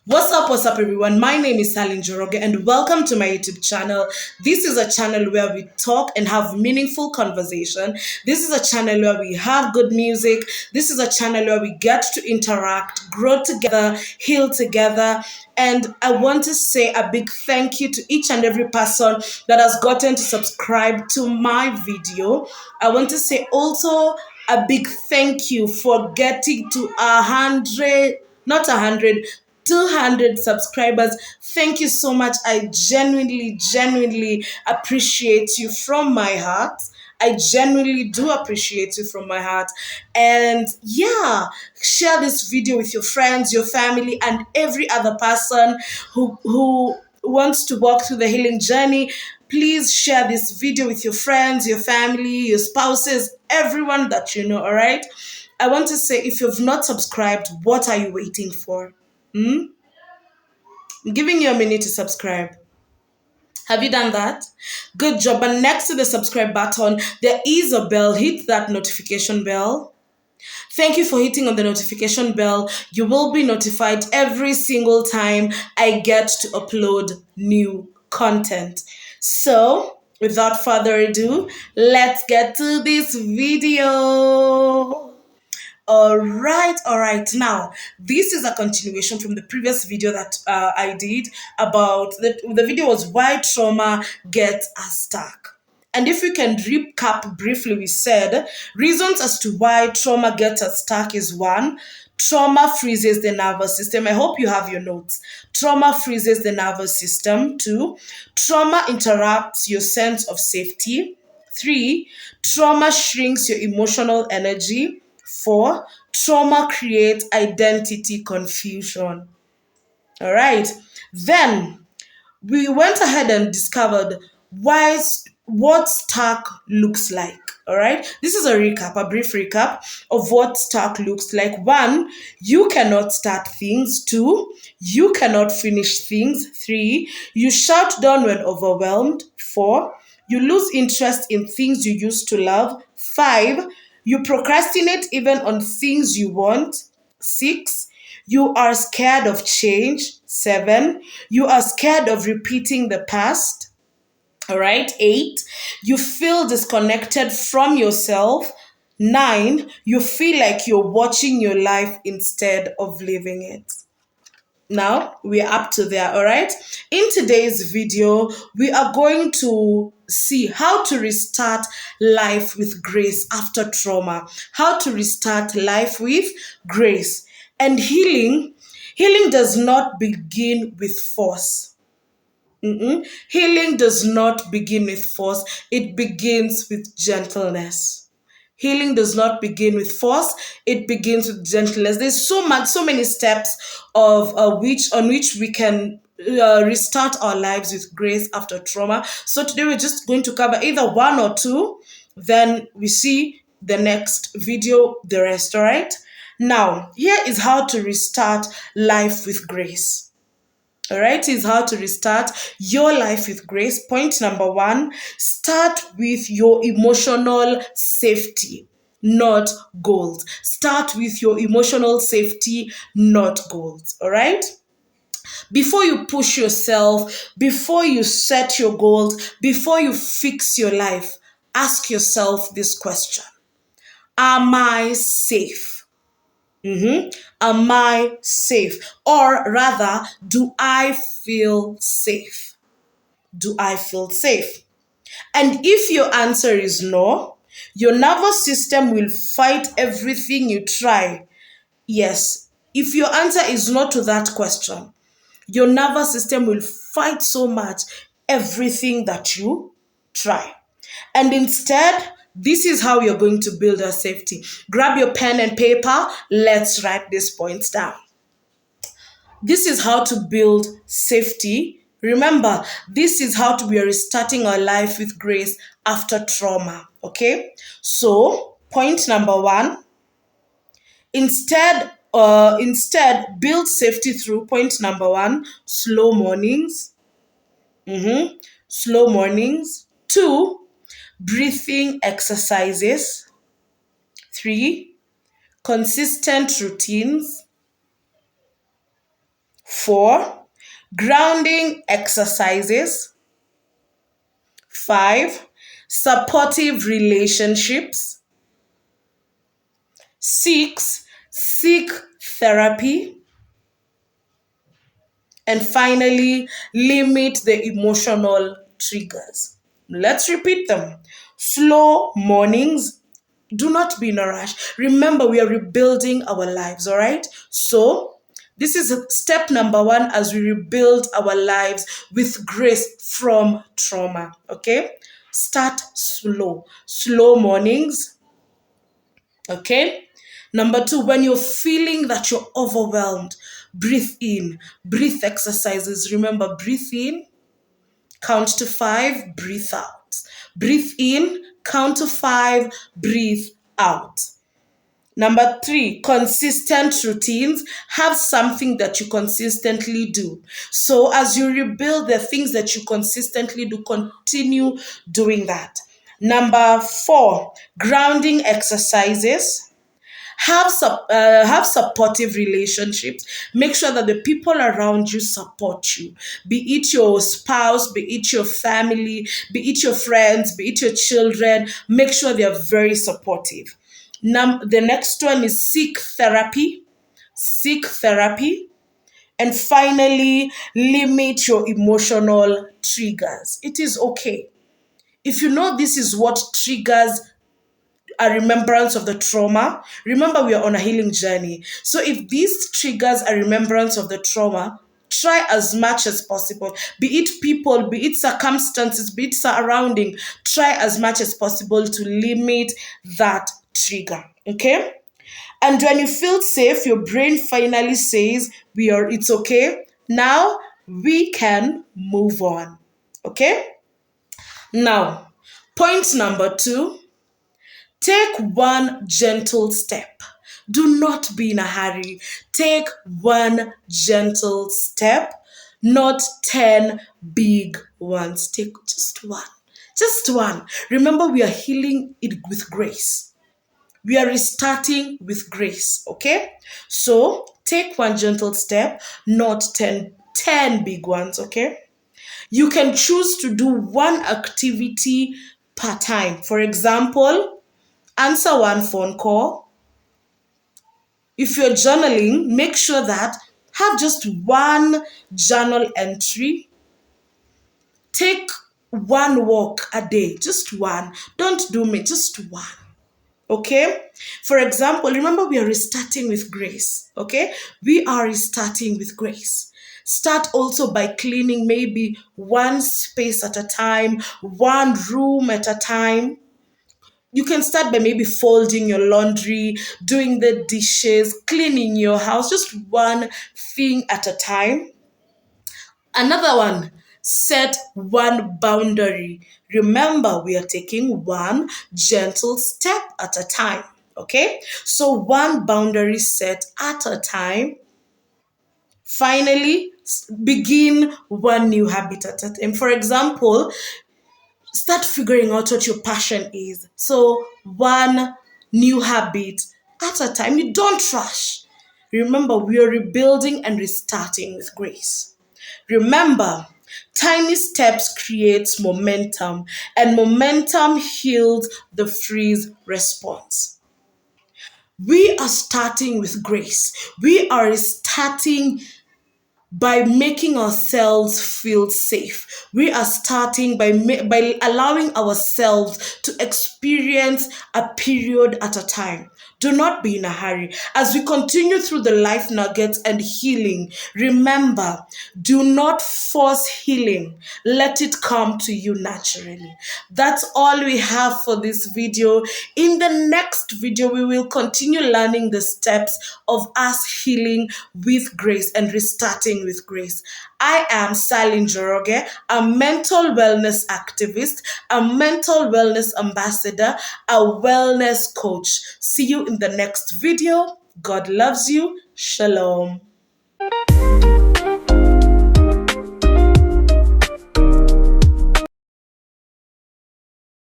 What's up, everyone? My name is Salin Joroge, and welcome to my YouTube channel. This is a channel where we talk and have meaningful conversation. This is a channel where we have good music. This is a channel where we get to interact, grow together, heal together. And I want to say a big thank you to each and every person that has gotten to subscribe to my video. I want to say also a big thank you for getting to 200 subscribers. Thank you so much. I genuinely appreciate you from my heart. I genuinely do appreciate you from my heart. And yeah, share this video with your friends, your family, and every other person who wants to walk through the healing journey. Please share this video with your friends, your family, your spouses, everyone that you know, all right? I want to say, if you've not subscribed, what are you waiting for? I'm giving you a minute to subscribe. Have you done that? Good job. And next to the subscribe button, there is a bell. Hit that notification bell. Thank you for hitting on the notification bell. You will be notified every single time I get to upload new content. So, without further ado, let's get to this video. All right. Now, this is a continuation from the previous video that I did about the video was why trauma gets us stuck. And if we can recap briefly, we said reasons as to why trauma gets us stuck is one, trauma freezes the nervous system. I hope you have your notes. Trauma freezes the nervous system. Two, trauma interrupts your sense of safety. Three, trauma shrinks your emotional energy. Four, trauma creates identity confusion. All right. Then we went ahead and discovered what stuck looks like. All right. This is a brief recap of what stuck looks like. One, you cannot start things. Two, you cannot finish things. Three, you shut down when overwhelmed. Four, you lose interest in things you used to love. Five, you procrastinate even on things you want. Six, you are scared of change. Seven, you are scared of repeating the past. All right. Eight, you feel disconnected from yourself. Nine, you feel like you're watching your life instead of living it. Now we're up to there. All right. In today's video, we are going to see how to restart life with grace after trauma, how to restart life with grace. And healing does not begin with force. Healing does not begin with force, it begins with gentleness. Healing does not begin with force, it begins with gentleness. There's so many steps of which we can restart our lives with grace after trauma. So today we're just going to cover either one or two, then we see the next video, the rest, all right? Now, here is how to restart life with grace. All right, is how to restart your life with grace. Point number one, start with your emotional safety, not goals. Start with your emotional safety, not goals. All right? Before you push yourself, before you set your goals, before you fix your life, ask yourself this question: am I safe? Am I safe? Or rather, do I feel safe? Do I feel safe? And if your answer is no, your nervous system will fight everything you try. Yes, if your answer is no to that question, your nervous system will fight so much everything that you try. And instead, this is how you're going to build a safety. Grab your pen and paper. Let's write these points down. This is how to build safety. Remember, this is how we are restarting our life with grace after trauma. Okay? So, point number one, instead build safety through point number one, slow mornings. Slow mornings. Two, breathing exercises. Three, consistent routines. 4, grounding exercises. 5, supportive relationships. 6, seek therapy. And finally, limit the emotional triggers. Let's repeat them. Slow mornings. Do not be in a rush. Remember, we are rebuilding our lives, all right? So, this is step number 1 as we rebuild our lives with grace from trauma, okay? Start slow. Slow mornings, okay? Number 2, when you're feeling that you're overwhelmed, breathe in. Breathe exercises. Remember, breathe in, count to 5, breathe out. Breathe in, count to 5, breathe out. Number 3, consistent routines. Have something that you consistently do. So as you rebuild the things that you consistently do, continue doing that. Number 4, grounding exercises. Have supportive relationships. Make sure that the people around you support you, be it your spouse, be it your family, be it your friends, be it your children. Make sure they are very supportive. The next one is seek therapy. Seek therapy. And finally, limit your emotional triggers. It is okay if you know this is what triggers a remembrance of the trauma. Remember, we are on a healing journey. So if this triggers a remembrance of the trauma, try as much as possible, be it people, be it circumstances, be it surrounding, try as much as possible to limit that trigger. Okay? And when you feel safe, your brain finally says, it's okay. Now we can move on. Okay? Now, point number 2, take one gentle step. Do not be in a hurry. Take one gentle step, not 10 big ones. Take just one. Just one. Remember, we are healing it with grace. We are restarting with grace, okay? So take one gentle step, not 10 big ones, okay? You can choose to do one activity per time. For example, answer one phone call. If you're journaling, make sure that have just one journal entry. Take one walk a day, just one. Don't do me, just one. Okay? For example, remember we are restarting with grace. Okay? We are restarting with grace. Start also by cleaning maybe one space at a time, one room at a time. You can start by maybe folding your laundry, doing the dishes, cleaning your house, just one thing at a time. Another one, set one boundary. Remember, we are taking one gentle step at a time. Okay? So, one boundary set at a time. Finally, begin one new habit at a time. For example, start figuring out what your passion is. So, one new habit at a time. You don't rush. Remember, we are rebuilding and restarting with grace. Remember, tiny steps creates momentum, and momentum heals the freeze response. We are starting with grace. We are starting by making ourselves feel safe. We are starting by allowing ourselves to experience a period at a time. Do not be in a hurry. As we continue through the life nuggets and healing, remember, do not force healing. Let it come to you naturally. That's all we have for this video. In the next video, we will continue learning the steps of us healing with grace and restarting with grace. I am Sally Njoroge, a mental wellness activist, a mental wellness ambassador, a wellness coach. See you in the next video. God loves you. Shalom.